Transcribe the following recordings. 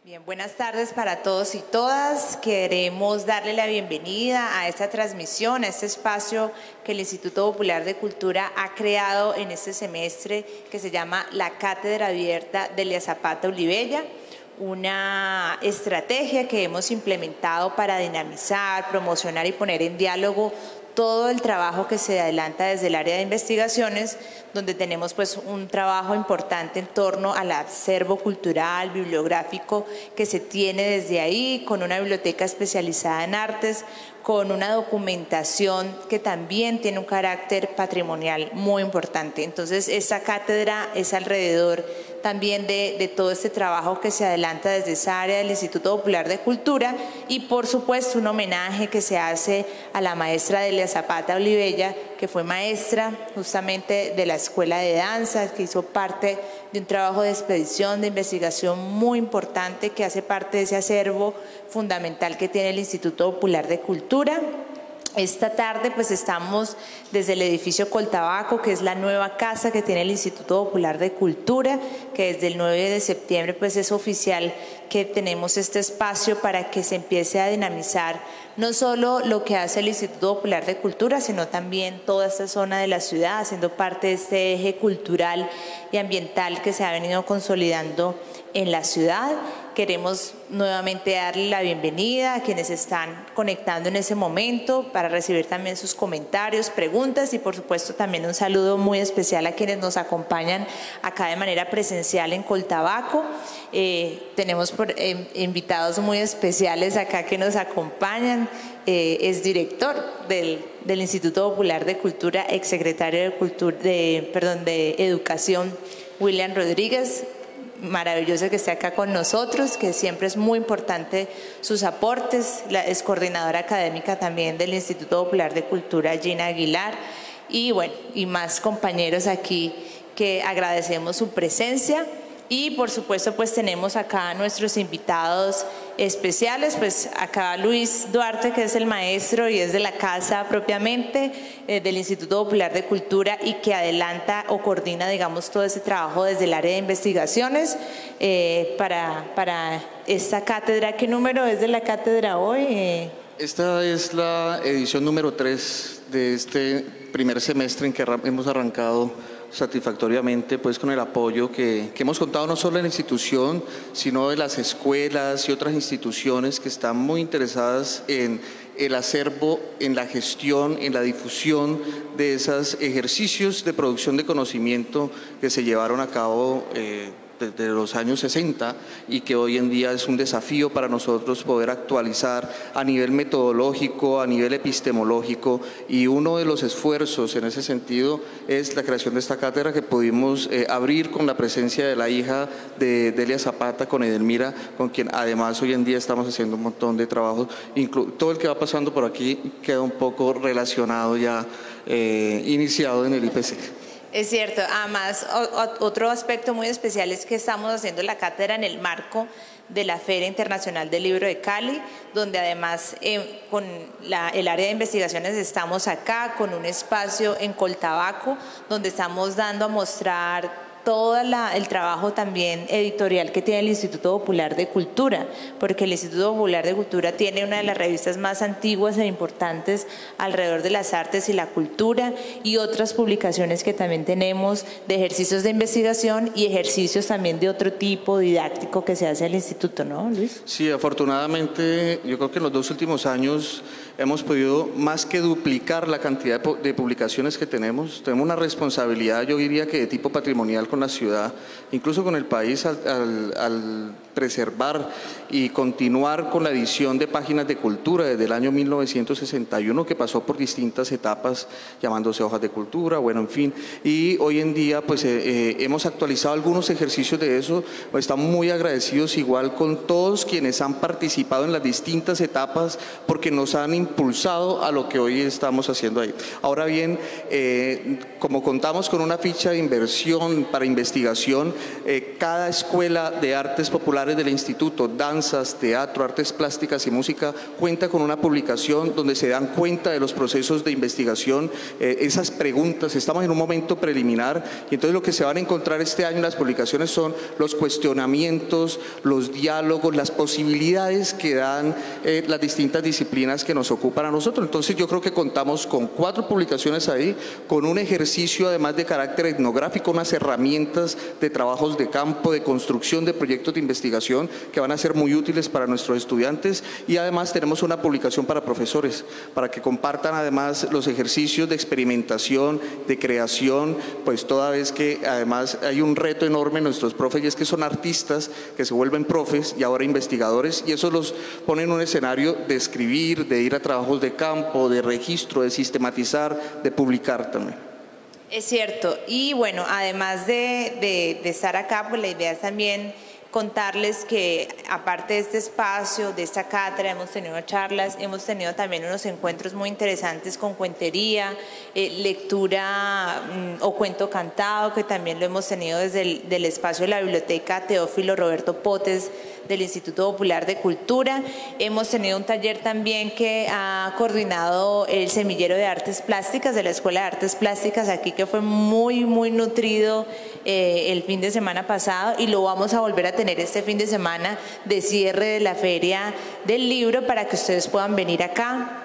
Bien, buenas tardes para todos y todas. Queremos darle la bienvenida a esta transmisión, a este espacio que el Instituto Popular de Cultura ha creado en este semestre que se llama la Cátedra Abierta Delia Zapata Olivella, una estrategia que hemos implementado para dinamizar, promocionar y poner en diálogo todo el trabajo que se adelanta desde el área de investigaciones, donde tenemos pues un trabajo importante en torno al acervo cultural, bibliográfico que se tiene desde ahí, con una biblioteca especializada en artes, con una documentación que también tiene un carácter patrimonial muy importante. Entonces, esta cátedra es alrededor también de todo este trabajo que se adelanta desde esa área del Instituto Popular de Cultura y, por supuesto, un homenaje que se hace a la maestra Delia Zapata Olivella, que fue maestra justamente de la Escuela de Danza, que hizo parte de un trabajo de expedición, de investigación muy importante, que hace parte de ese acervo fundamental que tiene el Instituto Popular de Cultura. Esta tarde pues estamos desde el edificio Coltabaco, que es la nueva casa que tiene el Instituto Popular de Cultura, que desde el 9 de septiembre pues es oficial que tenemos este espacio para que se empiece a dinamizar no solo lo que hace el Instituto Popular de Cultura, sino también toda esta zona de la ciudad, haciendo parte de este eje cultural y ambiental que se ha venido consolidando en la ciudad. Queremos nuevamente darle la bienvenida a quienes están conectando en ese momento para recibir también sus comentarios, preguntas y por supuesto también un saludo muy especial a quienes nos acompañan acá de manera presencial en Coltabaco. Tenemos invitados muy especiales acá que nos acompañan. Es director del Instituto Popular de Cultura, exsecretario de Educación, William Rodríguez. Maravilloso que esté acá con nosotros, que siempre es muy importante sus aportes. Es coordinadora académica también del Instituto Popular de Cultura, Gina Aguilar, y bueno, y más compañeros aquí que agradecemos su presencia. Y por supuesto pues tenemos acá a nuestros invitados especiales, pues acá Luis Duarte, que es el maestro y es de la casa propiamente del Instituto Popular de Cultura y que adelanta o coordina digamos todo ese trabajo desde el área de investigaciones para esta cátedra. ¿Qué número es de la cátedra hoy? Esta es la edición número 3 de este primer semestre en que hemos arrancado satisfactoriamente pues con el apoyo que hemos contado no solo en la institución, sino de las escuelas y otras instituciones que están muy interesadas en el acervo, en la gestión, en la difusión de esos ejercicios de producción de conocimiento que se llevaron a cabo desde los años 60 y que hoy en día es un desafío para nosotros poder actualizar a nivel metodológico, a nivel epistemológico, y uno de los esfuerzos en ese sentido es la creación de esta cátedra que pudimos abrir con la presencia de la hija de Delia Zapata, con Edelmira, con quien además hoy en día estamos haciendo un montón de trabajos. Todo el que va pasando por aquí queda un poco relacionado ya, iniciado en el IPC. Es cierto, además otro aspecto muy especial es que estamos haciendo la cátedra en el marco de la Feria Internacional del Libro de Cali, donde además con el área de investigaciones estamos acá con un espacio en Coltabaco, donde estamos dando a mostrar todo el trabajo también editorial que tiene el Instituto Popular de Cultura, porque el Instituto Popular de Cultura tiene una de las revistas más antiguas e importantes alrededor de las artes y la cultura, y otras publicaciones que también tenemos de ejercicios de investigación y ejercicios también de otro tipo didáctico que se hace al Instituto, ¿no, Luis? Sí, afortunadamente yo creo que en los 2 últimos años hemos podido más que duplicar la cantidad de publicaciones que tenemos. Tenemos una responsabilidad, yo diría que de tipo patrimonial con la ciudad, incluso con el país, al preservar y continuar con la edición de páginas de cultura desde el año 1961, que pasó por distintas etapas, llamándose hojas de cultura, bueno, en fin, y hoy en día pues hemos actualizado algunos ejercicios de eso. Estamos muy agradecidos igual con todos quienes han participado en las distintas etapas, porque nos han impulsado a lo que hoy estamos haciendo ahí. Ahora bien, como contamos con una ficha de inversión para para investigación. Cada escuela de artes populares del instituto, danzas, teatro, artes plásticas y música, cuenta con una publicación donde se dan cuenta de los procesos de investigación, esas preguntas. Estamos en un momento preliminar y entonces lo que se van a encontrar este año en las publicaciones son los cuestionamientos, los diálogos, las posibilidades que dan las distintas disciplinas que nos ocupan a nosotros. Entonces yo creo que contamos con 4 publicaciones ahí, con un ejercicio además de carácter etnográfico, unas herramientas de trabajos de campo, de construcción de proyectos de investigación que van a ser muy útiles para nuestros estudiantes, y además tenemos una publicación para profesores, para que compartan además los ejercicios de experimentación, de creación, pues toda vez que además hay un reto enorme en nuestros profes, y es que son artistas que se vuelven profes y ahora investigadores, y eso los pone en un escenario de escribir, de ir a trabajos de campo, de registro, de sistematizar, de publicar también. Es cierto, y bueno, además de estar acá, pues la idea es también contarles que aparte de este espacio, de esta cátedra, hemos tenido charlas, hemos tenido también unos encuentros muy interesantes con cuentería, lectura o cuento cantado, que también lo hemos tenido desde el espacio de la Biblioteca Teófilo Roberto Potes del Instituto Popular de Cultura. Hemos tenido un taller también que ha coordinado el Semillero de Artes Plásticas de la Escuela de Artes Plásticas aquí, que fue muy nutrido el fin de semana pasado, y lo vamos a volver a tener este fin de semana de cierre de la Feria del Libro, para que ustedes puedan venir acá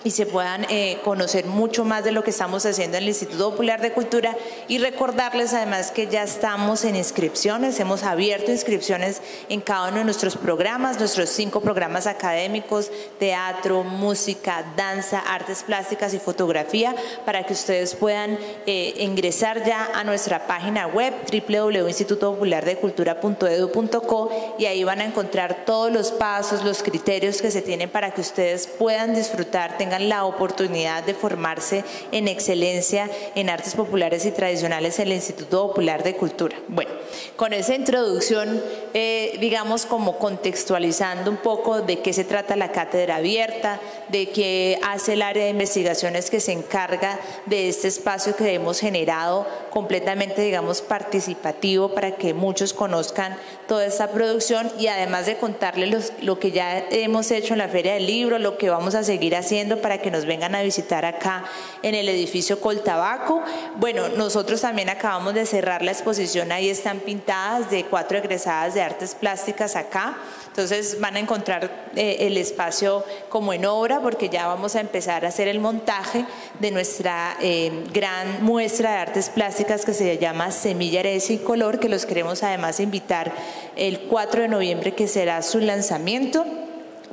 y se puedan conocer mucho más de lo que estamos haciendo en el Instituto Popular de Cultura, y recordarles además que ya estamos en inscripciones, hemos abierto inscripciones en cada uno de nuestros programas, nuestros 5 programas académicos: teatro, música, danza, artes plásticas y fotografía, para que ustedes puedan ingresar ya a nuestra página web www.institutopopulardecultura.edu.co, y ahí van a encontrar todos los pasos, los criterios que se tienen para que ustedes puedan disfrutar, tengan la oportunidad de formarse en excelencia en artes populares y tradicionales en el Instituto Popular de Cultura. Bueno, con esa introducción, digamos, como contextualizando un poco de qué se trata la cátedra abierta, de qué hace el área de investigaciones que se encarga de este espacio que hemos generado completamente, digamos, participativo, para que muchos conozcan toda esta producción, y además de contarles lo que ya hemos hecho en la Feria del Libro, lo que vamos a seguir haciendo para que nos vengan a visitar acá en el edificio Coltabaco. Bueno, nosotros también acabamos de cerrar la exposición, ahí están pintadas, de 4 egresadas de artes plásticas acá. Entonces van a encontrar el espacio como en obra, porque ya vamos a empezar a hacer el montaje de nuestra gran muestra de artes plásticas que se llama Semilla, Herencia y Color, que los queremos además invitar el 4 de noviembre, que será su lanzamiento,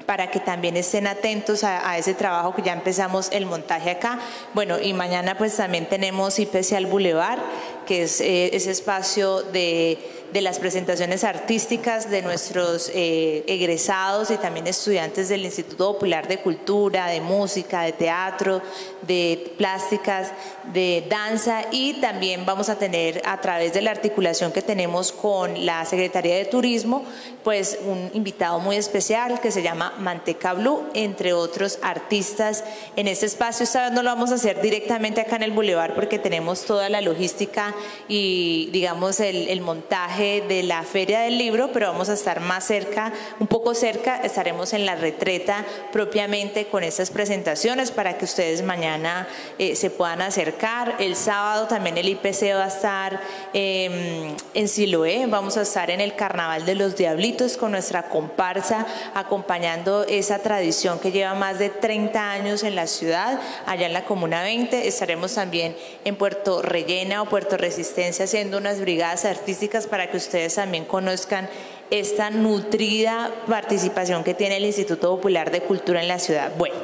para que también estén atentos a ese trabajo que ya empezamos el montaje acá. Bueno, y mañana pues también tenemos IPC al Boulevard, que es ese espacio de las presentaciones artísticas de nuestros egresados y también estudiantes del Instituto Popular de Cultura, de música, de teatro, de plásticas, de danza, y también vamos a tener, a través de la articulación que tenemos con la Secretaría de Turismo, pues un invitado muy especial que se llama Manteca Blue, entre otros artistas en este espacio. Esta vez no lo vamos a hacer directamente acá en el Boulevard, porque tenemos toda la logística y digamos el montaje de la Feria del Libro, pero vamos a estar más cerca, un poco cerca, estaremos en la Retreta propiamente con estas presentaciones, para que ustedes mañana se puedan acercar. El sábado también el IPC va a estar en Siloé, vamos a estar en el Carnaval de los Diablitos con nuestra comparsa, acompañando esa tradición que lleva más de 30 años en la ciudad, allá en la Comuna 20. Estaremos también en Puerto Rellena o Puerto Resistencia haciendo unas brigadas artísticas, para que ustedes también conozcan esta nutrida participación que tiene el Instituto Popular de Cultura en la ciudad. Bueno,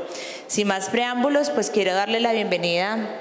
sin más preámbulos, pues quiero darle la bienvenida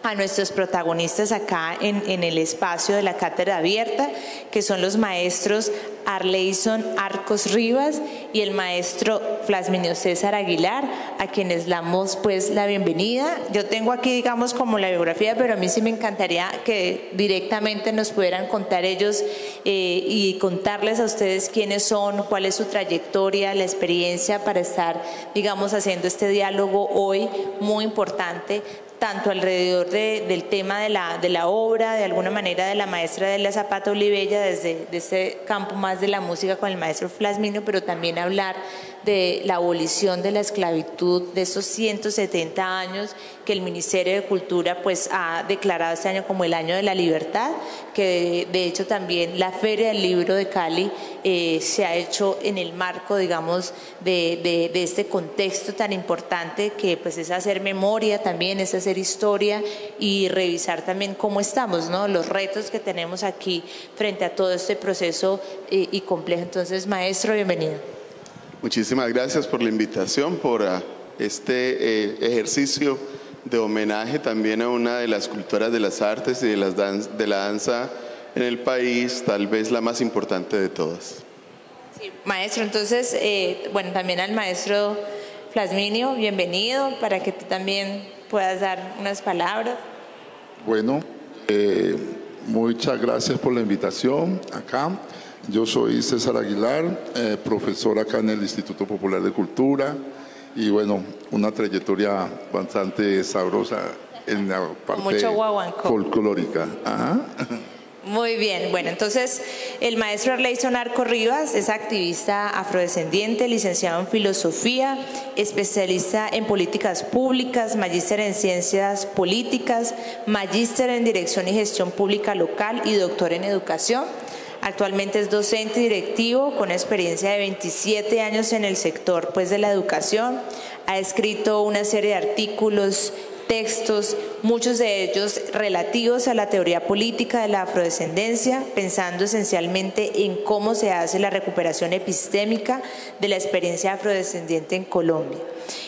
a nuestros protagonistas acá en el espacio de la cátedra abierta, que son los maestros Arleison Arcos Rivas y el maestro Flasminio César Aguilar, a quienes damos pues la bienvenida. Yo tengo aquí, digamos, como la biografía, pero a mí sí me encantaría que directamente nos pudieran contar ellos y contarles a ustedes quiénes son, cuál es su trayectoria, la experiencia para estar, digamos, haciendo este diálogo hoy muy importante, tanto alrededor del tema de la obra, de alguna manera de la maestra Delia Zapata Olivella, desde ese campo más de la música con el maestro Flasminio, pero también hablar de la abolición de la esclavitud, de esos 170 años que el Ministerio de Cultura pues ha declarado este año como el año de la libertad, que de hecho también la Feria del Libro de Cali se ha hecho en el marco, digamos, de este contexto tan importante que pues es hacer memoria también, es hacer historia y revisar también cómo estamos, ¿no? Los retos que tenemos aquí frente a todo este proceso y complejo. Entonces, maestro, bienvenido. Muchísimas gracias por la invitación, por este ejercicio de homenaje también a una de las cultoras de las artes y de la danza en el país, tal vez la más importante de todas. Sí, maestro, entonces, bueno, también al maestro Flasminio, bienvenido, para que tú también puedas dar unas palabras. Bueno, muchas gracias por la invitación acá. Yo soy César Aguilar, profesor acá en el Instituto Popular de Cultura y bueno, una trayectoria bastante sabrosa en la parte folclórica. Ajá. Muy bien, bueno, entonces el maestro Arleison Arcos Rivas es activista afrodescendiente, licenciado en filosofía, especialista en políticas públicas, magíster en ciencias políticas, magíster en dirección y gestión pública local y doctor en educación. Actualmente es docente directivo con experiencia de 27 años en el sector pues, de la educación. Ha escrito una serie de artículos, textos, muchos de ellos relativos a la teoría política de la afrodescendencia, pensando esencialmente en cómo se hace la recuperación epistémica de la experiencia afrodescendiente en Colombia.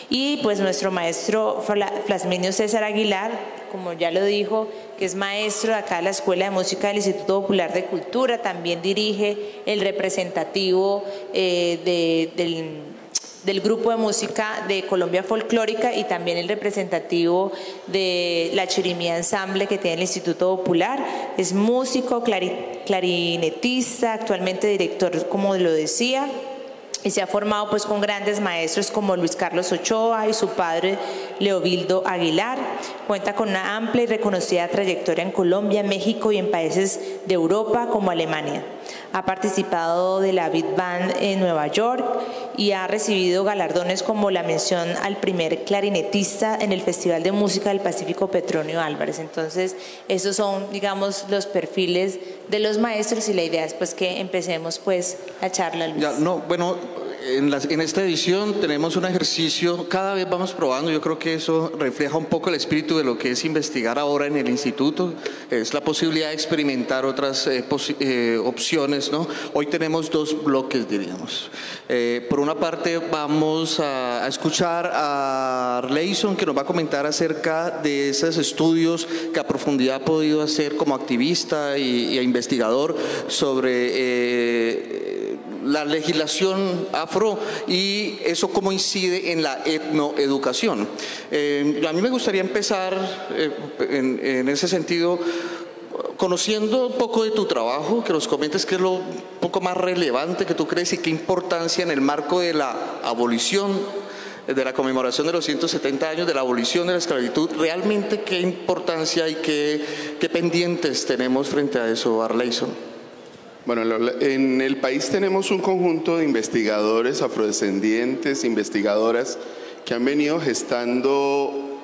Y pues nuestro maestro Flasminio César Aguilar, como ya lo dijo, que es maestro de acá de la Escuela de Música del Instituto Popular de Cultura, también dirige el representativo del grupo de música de Colombia Folclórica y también el representativo de la Chirimía Ensamble que tiene el Instituto Popular. Es músico, clarinetista, actualmente director, como lo decía, y se ha formado pues con grandes maestros como Luis Carlos Ochoa y su padre Leovildo Aguilar. Cuenta con una amplia y reconocida trayectoria en Colombia, México y en países de Europa como Alemania. Ha participado de la Big Band en Nueva York y ha recibido galardones como la mención al primer clarinetista en el Festival de Música del Pacífico Petronio Álvarez. Entonces, esos son, digamos, los perfiles de los maestros y la idea es pues que empecemos pues la charla, Luis. Ya, no, bueno, en esta edición tenemos un ejercicio, cada vez vamos probando, yo creo que eso refleja un poco el espíritu de lo que es investigar ahora en el instituto, es la posibilidad de experimentar otras opciones, ¿no? Hoy tenemos dos bloques, diríamos. Por una parte vamos a escuchar a Arleison, que nos va a comentar acerca de esos estudios que a profundidad ha podido hacer como activista y investigador sobre la legislación afro y eso cómo incide en la etnoeducación. A mí me gustaría empezar en ese sentido conociendo un poco de tu trabajo, que nos comentes qué es lo un poco más relevante que tú crees y qué importancia en el marco de la abolición, de la conmemoración de los 170 años de la abolición de la esclavitud, realmente qué importancia y qué pendientes tenemos frente a eso, Arleison. Bueno, en el país tenemos un conjunto de investigadores afrodescendientes, investigadoras que han venido gestando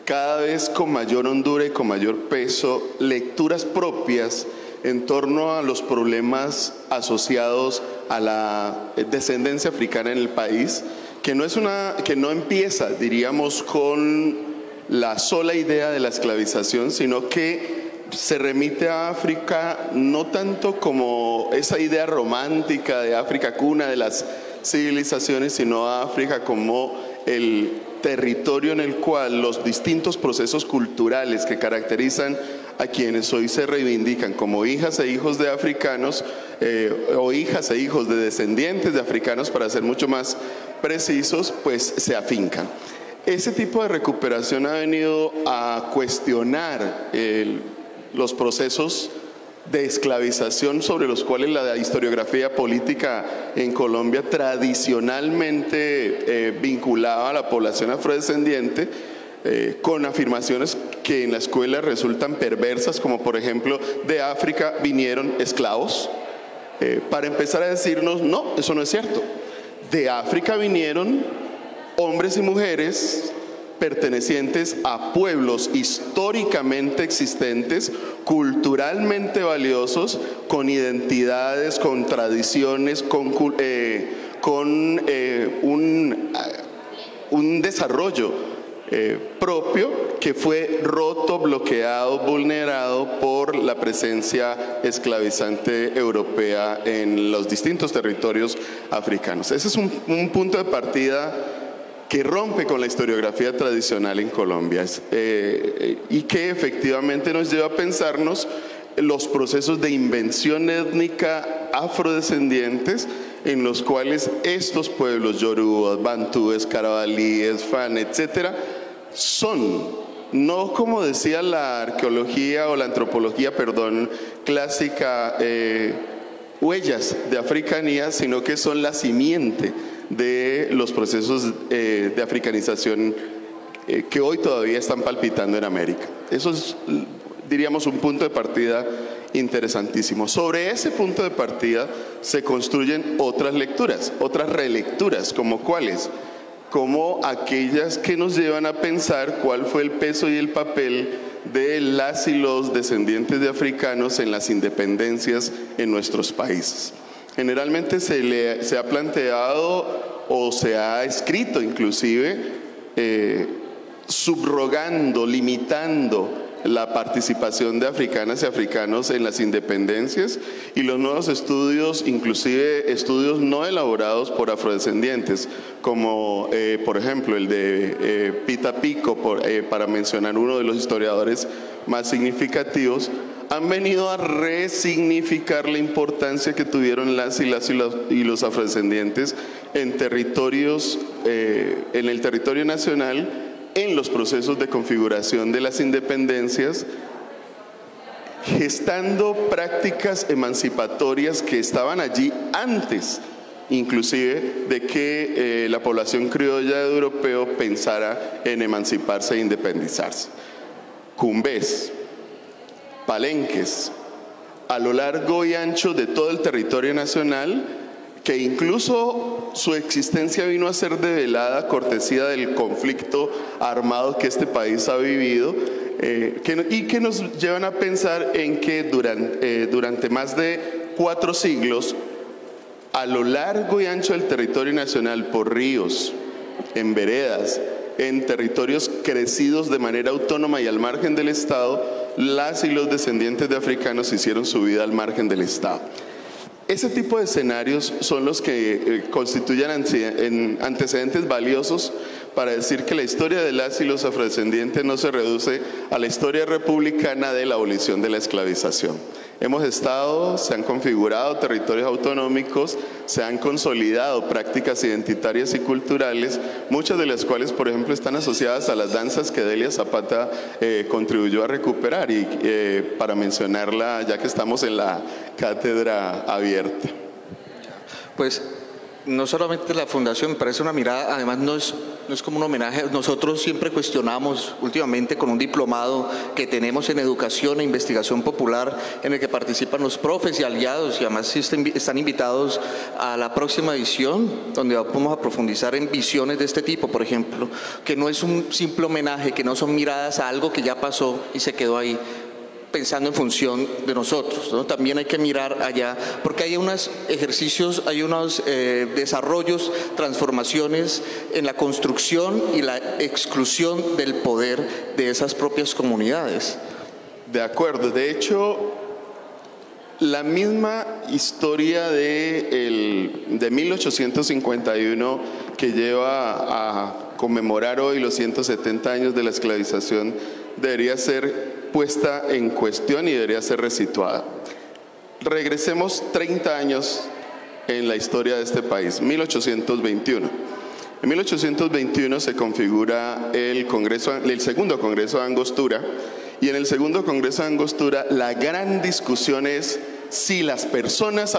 cada vez con mayor hondura y con mayor peso lecturas propias en torno a los problemas asociados a la descendencia africana en el país, que no empieza, diríamos, con la sola idea de la esclavización, sino que se remite a África no tanto como esa idea romántica de África cuna de las civilizaciones, sino a África como el territorio en el cual los distintos procesos culturales que caracterizan a quienes hoy se reivindican como hijas e hijos de africanos o hijas e hijos de descendientes de africanos, para ser mucho más precisos, pues se afincan. Ese tipo de recuperación ha venido a cuestionar los procesos de esclavización sobre los cuales la historiografía política en Colombia tradicionalmente vinculaba a la población afrodescendiente, con afirmaciones que en la escuela resultan perversas, como por ejemplo, de África vinieron esclavos, para empezar a decirnos, no, eso no es cierto. De África vinieron hombres y mujeres pertenecientes a pueblos históricamente existentes, culturalmente valiosos, con identidades, con tradiciones, con un desarrollo propio que fue roto, bloqueado, vulnerado por la presencia esclavizante europea en los distintos territorios africanos. Ese es un punto de partida que rompe con la historiografía tradicional en Colombia y que efectivamente nos lleva a pensarnos los procesos de invención étnica afrodescendientes en los cuales estos pueblos yorubas, bantúes, carabalíes, fan, etcétera, son, no como decía la arqueología o la antropología, perdón, clásica, huellas de africanía, sino que son la simiente de los procesos de africanización que hoy todavía están palpitando en América. Eso es, diríamos, un punto de partida interesantísimo. Sobre ese punto de partida se construyen otras lecturas, otras relecturas, como cuáles, como aquellas que nos llevan a pensar cuál fue el peso y el papel de las y los descendientes de africanos en las independencias en nuestros países. Generalmente se ha planteado o se ha escrito inclusive subrogando, limitando la participación de africanas y africanos en las independencias, y los nuevos estudios, inclusive estudios no elaborados por afrodescendientes, como por ejemplo el de Pita Pico, para mencionar uno de los historiadores más significativos, han venido a resignificar la importancia que tuvieron las y los afrodescendientes en territorios, en el territorio nacional, en los procesos de configuración de las independencias, gestando prácticas emancipatorias que estaban allí antes, inclusive, de que la población criolla europeo pensara en emanciparse e independizarse. Cumbés, palenques, a lo largo y ancho de todo el territorio nacional, que incluso su existencia vino a ser develada cortesía del conflicto armado que este país ha vivido, y que nos llevan a pensar en que durante más de 4 siglos, a lo largo y ancho del territorio nacional, por ríos, en veredas, en territorios crecidos de manera autónoma y al margen del Estado, las y los descendientes de africanos hicieron su vida al margen del Estado. Ese tipo de escenarios son los que constituyen antecedentes valiosos para decir que la historia de las y los afrodescendientes no se reduce a la historia republicana de la abolición de la esclavización. Se han configurado territorios autonómicos, se han consolidado prácticas identitarias y culturales, muchas de las cuales, por ejemplo, están asociadas a las danzas que Delia Zapata contribuyó a recuperar, y para mencionarla, ya que estamos en la cátedra abierta. Pues no solamente la fundación, me parece una mirada, además no es como un homenaje. Nosotros siempre cuestionamos últimamente con un diplomado que tenemos en educación e investigación popular, en el que participan los profes y aliados, y además están invitados a la próxima edición, donde vamos a profundizar en visiones de este tipo, por ejemplo, que no es un simple homenaje, que no son miradas a algo que ya pasó y se quedó ahí, pensando en función de nosotros, ¿no? También hay que mirar allá, porque hay unos ejercicios, hay unos desarrollos, transformaciones en la construcción y la exclusión del poder de esas propias comunidades. De acuerdo, de hecho, la misma historia de 1851, que lleva a conmemorar hoy los 170 años de la esclavización, debería ser puesta en cuestión y debería ser resituada. Regresemos 30 años en la historia de este país, 1821. En 1821 se configura el segundo Congreso de Angostura, y en el segundo Congreso de Angostura la gran discusión es si las personas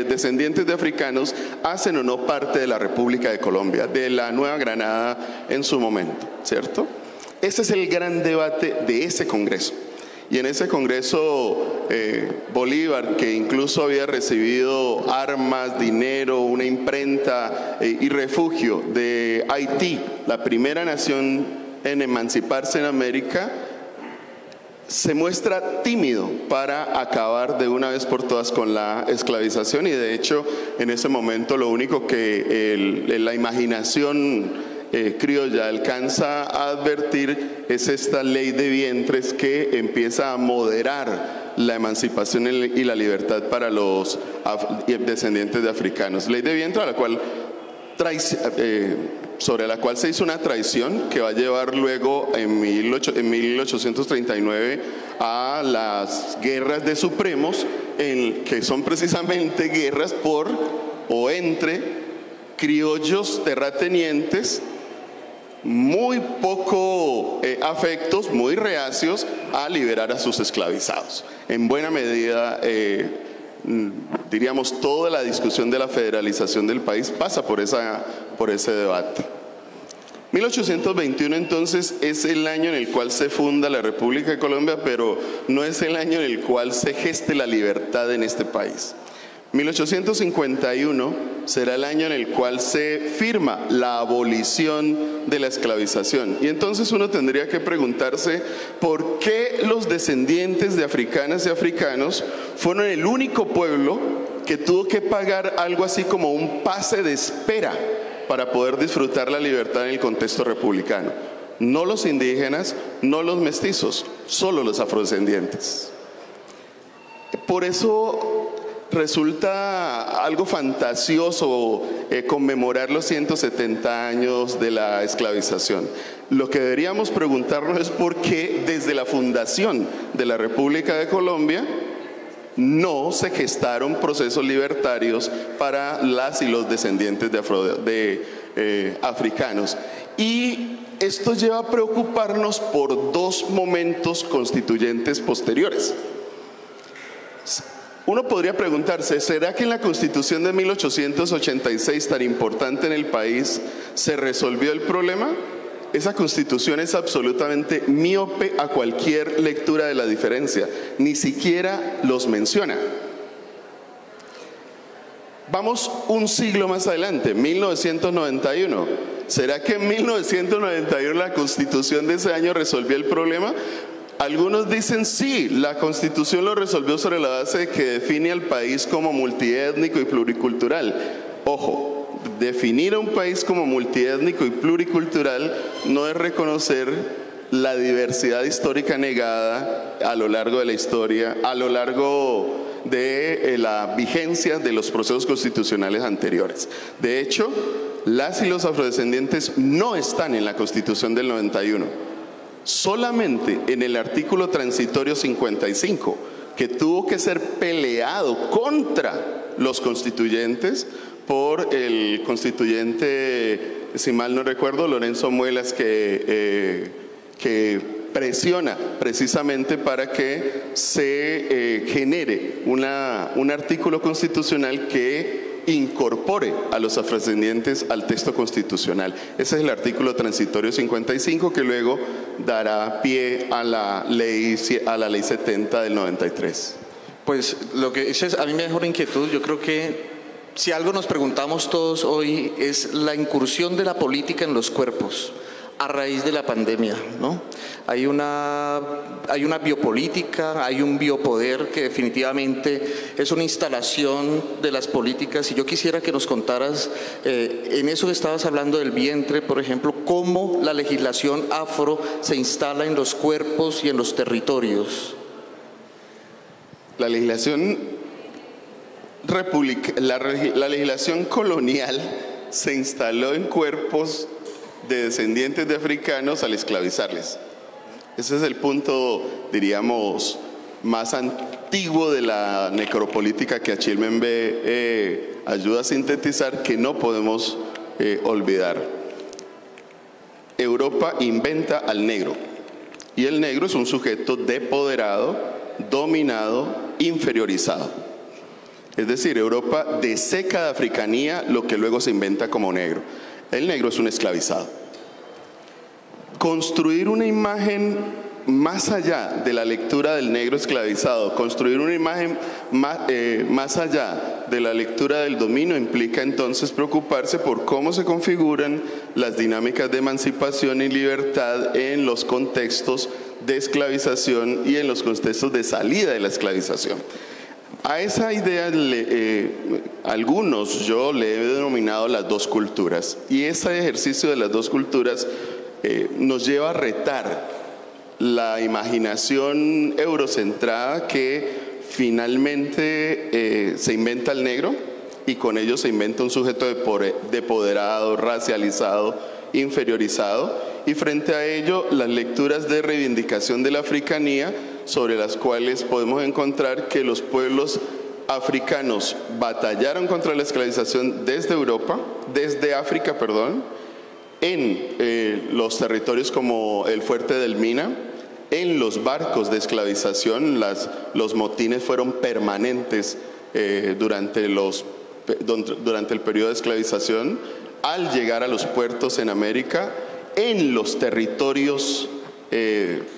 descendientes de africanos hacen o no parte de la República de Colombia, de la Nueva Granada en su momento, ¿cierto? Ese es el gran debate de ese Congreso. Y en ese Congreso, Bolívar, que incluso había recibido armas, dinero, una imprenta y refugio de Haití, la primera nación en emanciparse en América, se muestra tímido para acabar de una vez por todas con la esclavización, y de hecho en ese momento lo único que la imaginación criolla alcanza a advertir es esta ley de vientres que empieza a moderar la emancipación y la libertad para los descendientes de africanos. Ley de vientre sobre la cual se hizo una traición que va a llevar luego en 1839 a las guerras de supremos, que son precisamente guerras por o entre criollos terratenientes muy poco afectos, muy reacios a liberar a sus esclavizados. En buena medida, diríamos, toda la discusión de la federalización del país pasa por ese debate. 1821 entonces es el año en el cual se funda la República de Colombia, pero no es el año en el cual se geste la libertad en este país. 1851 será el año en el cual se firma la abolición de la esclavización. Y entonces uno tendría que preguntarse por qué los descendientes de africanas y africanos fueron el único pueblo que tuvo que pagar algo así como un pase de espera para poder disfrutar la libertad en el contexto republicano. No los indígenas, no los mestizos, solo los afrodescendientes. Por eso resulta algo fantasioso conmemorar los 170 años de la esclavización. Lo que deberíamos preguntarnos es por qué desde la fundación de la República de Colombia no se gestaron procesos libertarios para las y los descendientes de africanos. Y esto lleva a preocuparnos por dos momentos constituyentes posteriores. Uno podría preguntarse, ¿será que en la Constitución de 1886, tan importante en el país, se resolvió el problema? Esa Constitución es absolutamente míope a cualquier lectura de la diferencia, ni siquiera los menciona. Vamos un siglo más adelante, 1991. ¿Será que en 1991 la Constitución de ese año resolvió el problema? Algunos dicen sí, la Constitución lo resolvió sobre la base de que define al país como multiétnico y pluricultural. Ojo, definir a un país como multiétnico y pluricultural no es reconocer la diversidad histórica negada a lo largo de la historia, a lo largo de la vigencia de los procesos constitucionales anteriores. De hecho, las y los afrodescendientes no están en la Constitución del 91. Solamente en el artículo transitorio 55, que tuvo que ser peleado contra los constituyentes por el constituyente, si mal no recuerdo, Lorenzo Muelas, que presiona precisamente para que se genere un artículo constitucional que incorpore a los afrodescendientes al texto constitucional. Ese es el artículo transitorio 55, que luego dará pie a la ley 70 del 93. Pues lo que dices a mí me deja una inquietud. Yo creo que si algo nos preguntamos todos hoy es la incursión de la política en los cuerpos a raíz de la pandemia, ¿no? Hay una biopolítica, hay un biopoder que definitivamente es una instalación de las políticas. Y yo quisiera que nos contaras, en eso que estabas hablando del vientre, por ejemplo, cómo la legislación afro se instala en los cuerpos y en los territorios. La legislación la legislación colonial se instaló en cuerpos de descendientes de africanos al esclavizarles. Ese es el punto, diríamos, más antiguo de la necropolítica que Achille Mbembe ayuda a sintetizar, que no podemos olvidar. Europa inventa al negro, y el negro es un sujeto depoderado, dominado, inferiorizado. Es decir, Europa deseca de africanía lo que luego se inventa como negro. El negro es un esclavizado. Construir una imagen más allá de la lectura del negro esclavizado, construir una imagen más allá de la lectura del dominio, implica entonces preocuparse por cómo se configuran las dinámicas de emancipación y libertad en los contextos de esclavización y en los contextos de salida de la esclavización. A esa idea, algunos yo le he denominado las dos culturas, y ese ejercicio de las dos culturas nos lleva a retar la imaginación eurocentrada que finalmente se inventa el negro, y con ello se inventa un sujeto depoderado, racializado, inferiorizado, y frente a ello las lecturas de reivindicación de la africanía, sobre las cuales podemos encontrar que los pueblos africanos batallaron contra la esclavización desde África, en los territorios como el Fuerte del Mina, en los barcos de esclavización. Los motines fueron permanentes durante el periodo de esclavización, al llegar a los puertos en América, en los territorios,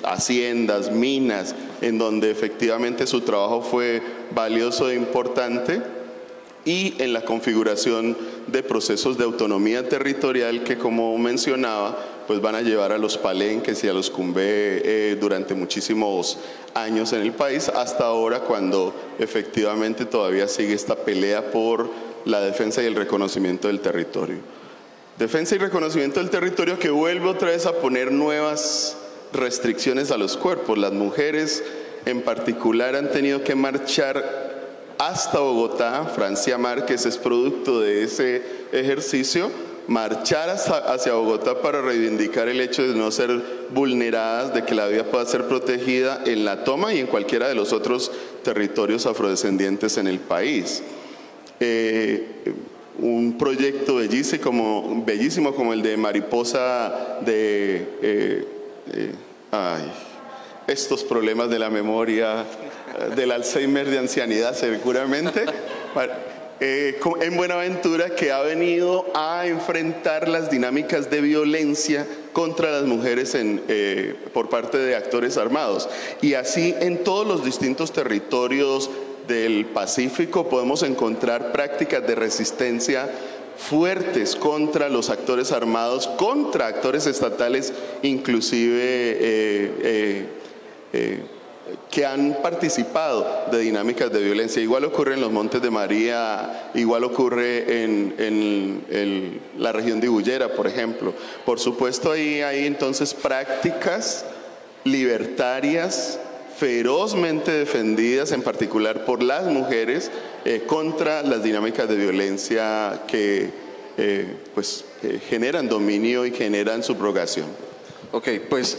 haciendas, minas, en donde efectivamente su trabajo fue valioso e importante, y en la configuración de procesos de autonomía territorial que, como mencionaba, pues van a llevar a los palenques y a los cumbé durante muchísimos años en el país, hasta ahora, cuando efectivamente todavía sigue esta pelea por la defensa y el reconocimiento del territorio. Defensa y reconocimiento del territorio que vuelve otra vez a poner nuevas restricciones a los cuerpos. Las mujeres en particular han tenido que marchar hasta Bogotá. Francia Márquez es producto de ese ejercicio, marchar hacia Bogotá para reivindicar el hecho de no ser vulneradas, de que la vida pueda ser protegida en la toma y en cualquiera de los otros territorios afrodescendientes en el país. Un proyecto bellísimo como el de Mariposa estos problemas de la memoria, del Alzheimer de ancianidad seguramente, en Buenaventura, que ha venido a enfrentar las dinámicas de violencia contra las mujeres por parte de actores armados. Y así en todos los distintos territorios del Pacífico podemos encontrar prácticas de resistencia fuertes contra los actores armados, contra actores estatales inclusive que han participado de dinámicas de violencia. Igual ocurre en los Montes de María, igual ocurre en la región de Ibullera, por ejemplo. Por supuesto, ahí hay entonces prácticas libertarias ferozmente defendidas, en particular por las mujeres, contra las dinámicas de violencia que generan dominio y generan subrogación. Ok, pues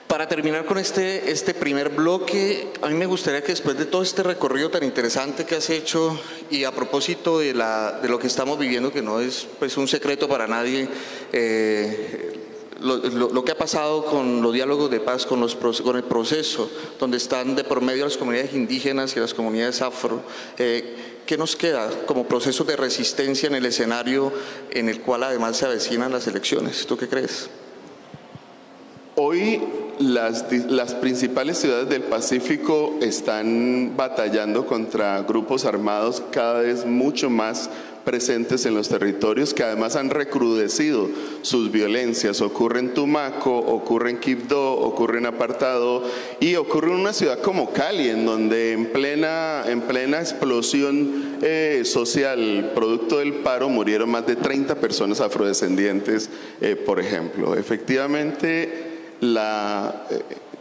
para terminar con este primer bloque, a mí me gustaría que después de todo este recorrido tan interesante que has hecho, y a propósito de lo que estamos viviendo, que no es pues un secreto para nadie, lo que ha pasado con los diálogos de paz, con el proceso, donde están de por medio las comunidades indígenas y las comunidades afro, ¿qué nos queda como proceso de resistencia en el escenario en el cual además se avecinan las elecciones? ¿Tú qué crees? Hoy las principales ciudades del Pacífico están batallando contra grupos armados cada vez mucho más presentes en los territorios, que además han recrudecido sus violencias. Ocurre en Tumaco, ocurre en Quibdó, ocurre en Apartado, y ocurre en una ciudad como Cali, en donde en plena explosión social, producto del paro, murieron más de 30 personas afrodescendientes, por ejemplo. Efectivamente,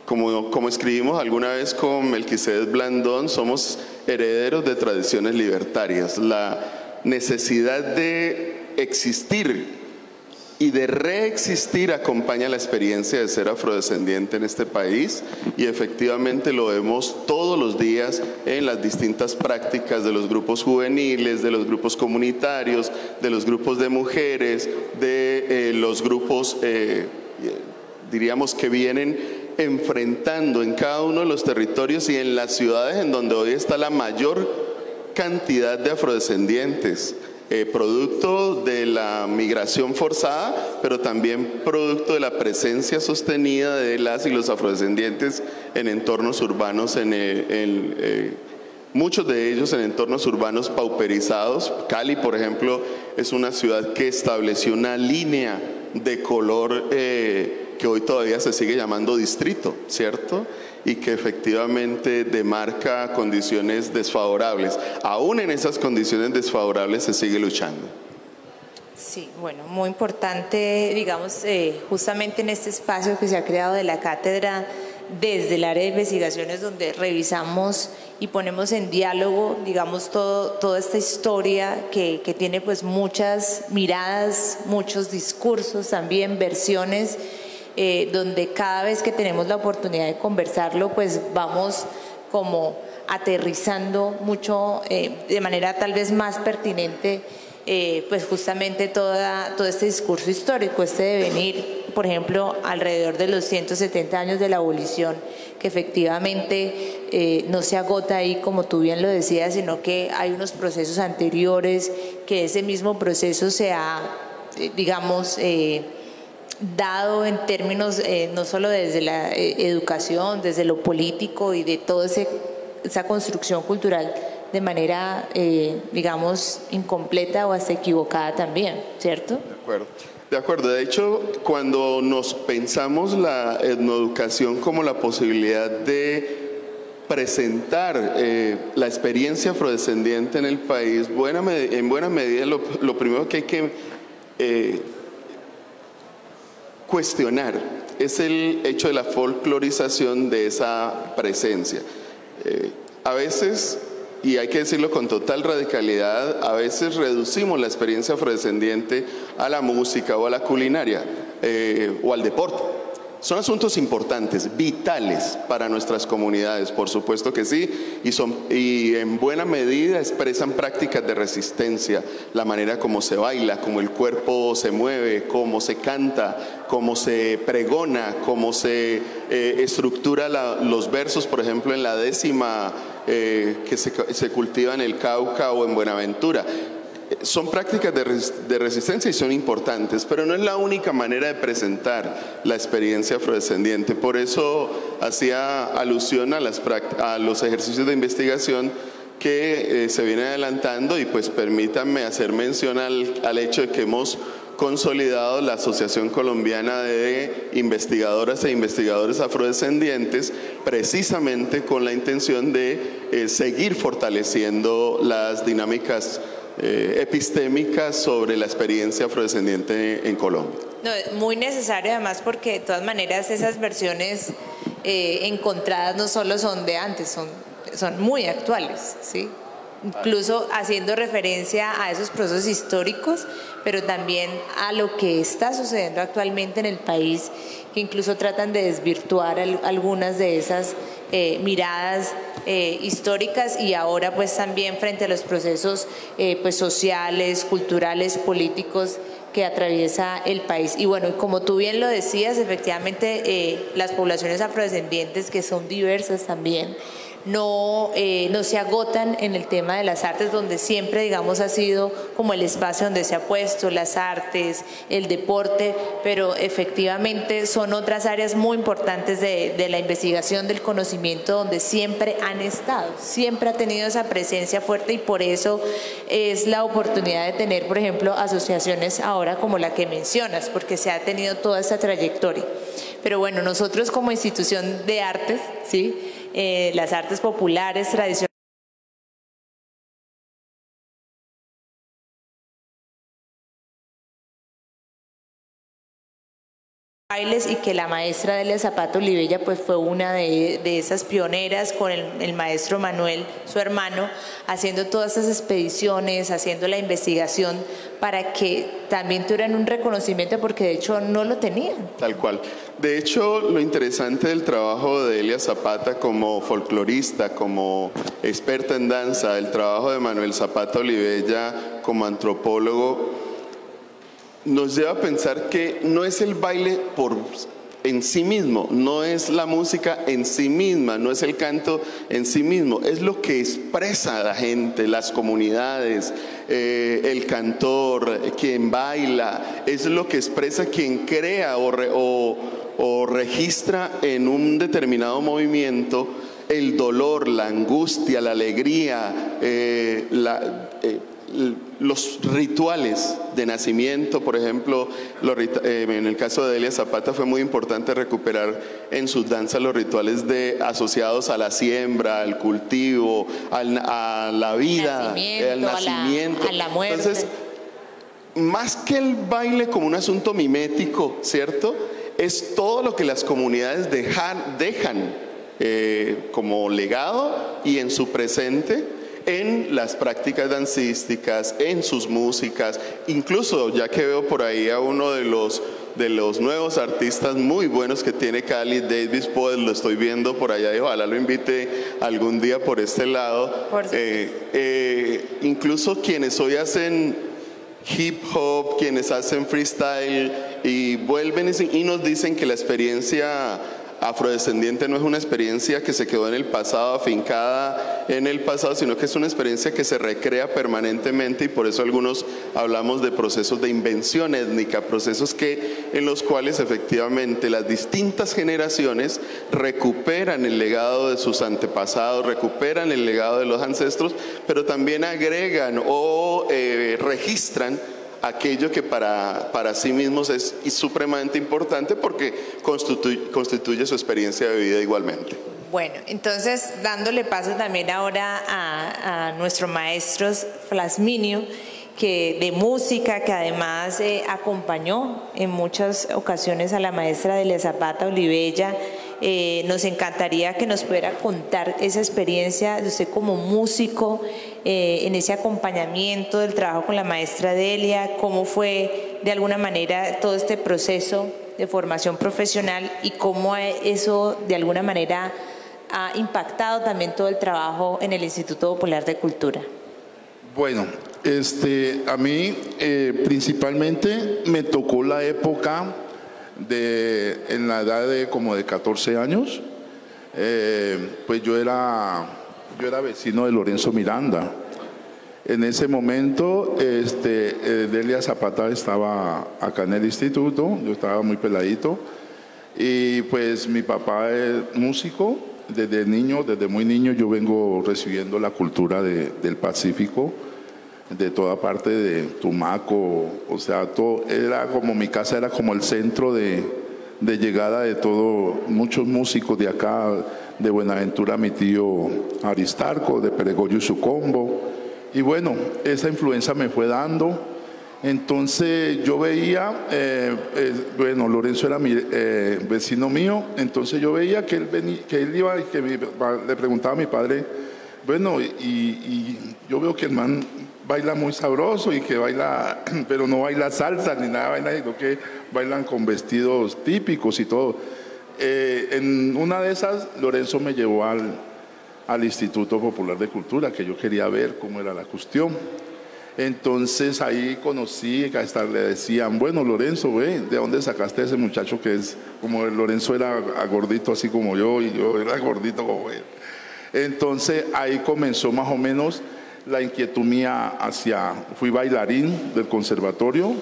como escribimos alguna vez con Melquisedec Blandón, somos herederos de tradiciones libertarias. La necesidad de existir y de reexistir acompaña la experiencia de ser afrodescendiente en este país, y efectivamente lo vemos todos los días en las distintas prácticas de los grupos juveniles, de los grupos comunitarios, de los grupos de mujeres, de los grupos, diríamos, que vienen enfrentando en cada uno de los territorios y en las ciudades en donde hoy está la mayor cantidad de afrodescendientes. Producto de la migración forzada, pero también producto de la presencia sostenida de las y los afrodescendientes en entornos urbanos, muchos de ellos en entornos urbanos pauperizados. Cali, por ejemplo, es una ciudad que estableció una línea de color que hoy todavía se sigue llamando distrito, ¿cierto? Y que efectivamente demarca condiciones desfavorables. Aún en esas condiciones desfavorables se sigue luchando. Sí, bueno, muy importante, digamos, justamente en este espacio que se ha creado de la cátedra, desde el área de investigaciones, donde revisamos y ponemos en diálogo, digamos, toda esta historia que tiene pues muchas miradas, muchos discursos, también versiones, donde cada vez que tenemos la oportunidad de conversarlo, pues vamos como aterrizando mucho de manera tal vez más pertinente, pues justamente todo este discurso histórico, este devenir, por ejemplo, alrededor de los 170 años de la abolición, que efectivamente no se agota ahí, como tú bien lo decías, sino que hay unos procesos anteriores, que ese mismo proceso se ha, digamos, dado en términos no solo desde la educación, desde lo político y de toda esa construcción cultural de manera, digamos, incompleta o hasta equivocada también, ¿cierto? De acuerdo. De acuerdo. De hecho, cuando nos pensamos la etnoeducación como la posibilidad de presentar la experiencia afrodescendiente en el país, en buena medida lo primero que hay que cuestionar es el hecho de la folclorización de esa presencia. A veces, y hay que decirlo con total radicalidad, a veces reducimos la experiencia afrodescendiente a la música o a la culinaria o al deporte. Son asuntos importantes, vitales para nuestras comunidades, por supuesto que sí, y en buena medida expresan prácticas de resistencia, la manera como se baila, como el cuerpo se mueve, cómo se canta, cómo se pregona, cómo se estructura los versos, por ejemplo, en la décima que se cultiva en el Cauca o en Buenaventura. Son prácticas de resistencia y son importantes, pero no es la única manera de presentar la experiencia afrodescendiente. Por eso hacía alusión a los ejercicios de investigación que se vienen adelantando, y pues permítanme hacer mención al hecho de que hemos consolidado la Asociación Colombiana de Investigadoras e Investigadores Afrodescendientes, precisamente con la intención de seguir fortaleciendo las dinámicas epistémicas sobre la experiencia afrodescendiente en Colombia. No, es muy necesario además, porque de todas maneras esas versiones encontradas no solo son de antes, son muy actuales, ¿sí? Incluso haciendo referencia a esos procesos históricos, pero también a lo que está sucediendo actualmente en el país, que incluso tratan de desvirtuar algunas de esas miradas históricas, y ahora pues también frente a los procesos pues sociales, culturales, políticos que atraviesa el país. Y bueno, como tú bien lo decías, efectivamente las poblaciones afrodescendientes, que son diversas también, no se agotan en el tema de las artes, donde siempre, digamos, ha sido como el espacio donde se ha puesto las artes, el deporte, pero efectivamente son otras áreas muy importantes de la investigación, del conocimiento, donde siempre han estado, siempre ha tenido esa presencia fuerte, y por eso es la oportunidad de tener, por ejemplo, asociaciones ahora como la que mencionas, porque se ha tenido toda esa trayectoria. Pero bueno, nosotros como institución de artes, ¿sí? Las artes populares, tradicionales, bailes y que la maestra Delia Zapata Olivella pues fue una de esas pioneras con el maestro Manuel, su hermano, haciendo todas esas expediciones, haciendo la investigación para que también tuvieran un reconocimiento, porque de hecho no lo tenían. Tal cual. De hecho, lo interesante del trabajo de Delia Zapata como folclorista, como experta en danza, el trabajo de Manuel Zapata Olivella como antropólogo, nos lleva a pensar que no es el baile en sí mismo, no es la música en sí misma, no es el canto en sí mismo, es lo que expresa la gente, las comunidades, el cantor, quien baila, es lo que expresa quien crea o registra en un determinado movimiento el dolor, la angustia, la alegría, los rituales de nacimiento. Por ejemplo, en el caso de Delia Zapata fue muy importante recuperar en sus danzas los rituales asociados a la siembra, al cultivo, a la vida, al nacimiento, a la muerte. Entonces, más que el baile como un asunto mimético, ¿cierto? Es todo lo que las comunidades dejan como legado y en su presente, en las prácticas dancísticas, en sus músicas, incluso ya que veo por ahí a uno de los nuevos artistas muy buenos que tiene Cali, Davis, pues lo estoy viendo por allá y ojalá lo invite algún día por este lado. Incluso quienes hoy hacen hip hop, quienes hacen freestyle y vuelven y nos dicen que la experiencia afrodescendiente no es una experiencia que se quedó en el pasado, afincada en el pasado, sino que es una experiencia que se recrea permanentemente, y por eso algunos hablamos de procesos de invención étnica, procesos en los cuales efectivamente las distintas generaciones recuperan el legado de sus antepasados, recuperan el legado de los ancestros, pero también agregan o registran aquello que para sí mismos es supremamente importante porque constituye su experiencia de vida igualmente. Bueno, entonces dándole paso también ahora a nuestro maestro Flasminio, de música, que además acompañó en muchas ocasiones a la maestra Delia Zapata Olivella. Nos encantaría que nos pudiera contar esa experiencia de usted como músico, en ese acompañamiento del trabajo con la maestra Delia, cómo fue de alguna manera todo este proceso de formación profesional y cómo eso de alguna manera ha impactado también todo el trabajo en el Instituto Popular de Cultura. Bueno, a mí principalmente me tocó la época en la edad de como de 14 años, pues yo era vecino de Lorenzo Miranda. En ese momento Delia Zapata estaba acá en el instituto, yo estaba muy peladito, y pues mi papá es músico. Desde muy niño yo vengo recibiendo la cultura del Pacífico, de toda parte de Tumaco, o sea, todo era como mi casa, era como el centro de llegada de muchos músicos de acá, de Buenaventura, mi tío Aristarco, de Peregoyo y su combo, y bueno, esa influencia me fue dando. Entonces yo veía, Lorenzo era mi vecino mío, entonces yo veía que él iba y que le preguntaba a mi padre, bueno, y yo veo que el man baila muy sabroso y que baila, pero no baila salsa ni nada, sino que bailan con vestidos típicos y todo. En una de esas, Lorenzo me llevó al Instituto Popular de Cultura, que yo quería ver cómo era la cuestión. Entonces ahí conocí, hasta le decían, bueno, Lorenzo, ¿de dónde sacaste a ese muchacho que es, como Lorenzo era gordito así como yo y yo era gordito como él? Entonces ahí comenzó más o menos la inquietud mía fui bailarín del conservatorio,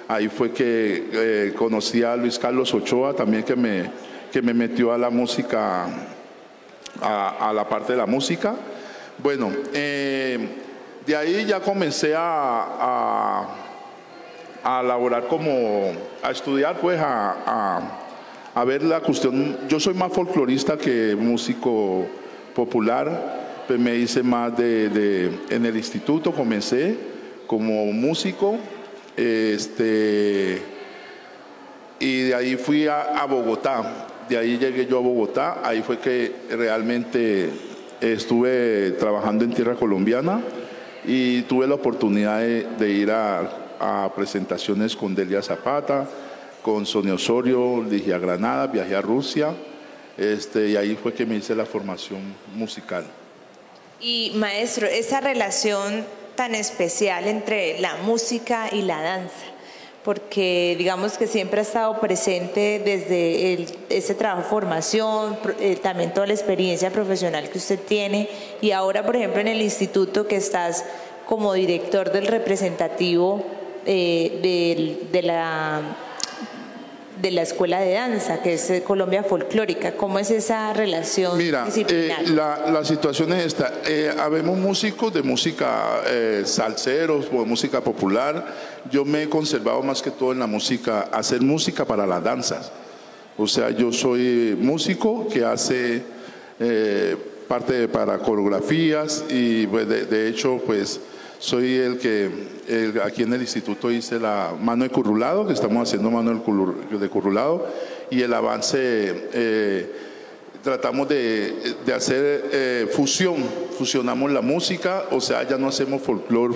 ahí fue que conocí a Luis Carlos Ochoa también, que me metió a la música, a la parte de la música. Bueno, de ahí ya comencé a elaborar a estudiar, pues a ver la cuestión. Yo soy más folclorista que músico popular, pues me hice más en el instituto, comencé como músico, y y de ahí fui a Bogotá. De ahí llegué yo a Bogotá, ahí fue que realmente estuve trabajando en tierra colombiana y tuve la oportunidad de ir a presentaciones con Delia Zapata, con Sonia Osorio, Ligia Granada, viajé a Rusia, y ahí fue que me hice la formación musical. Y maestro, esa relación tan especial entre la música y la danza, porque digamos que siempre ha estado presente desde ese trabajo de formación, también toda la experiencia profesional que usted tiene, y ahora, por ejemplo, en el instituto que estás como director del representativo de la escuela de danza, que es Colombia Folclórica. ¿Cómo es esa relación disciplinar? La situación es esta. Habemos músicos de música salseros o de música popular. Yo me he conservado más que todo en la música, hacer música para las danzas. O sea, yo soy músico que hace parte para coreografías y pues, de hecho, pues soy el que aquí en el instituto hice la mano de currulado, que estamos haciendo mano de currulado, y el avance tratamos de hacer fusionamos la música, o sea, ya no hacemos folclore,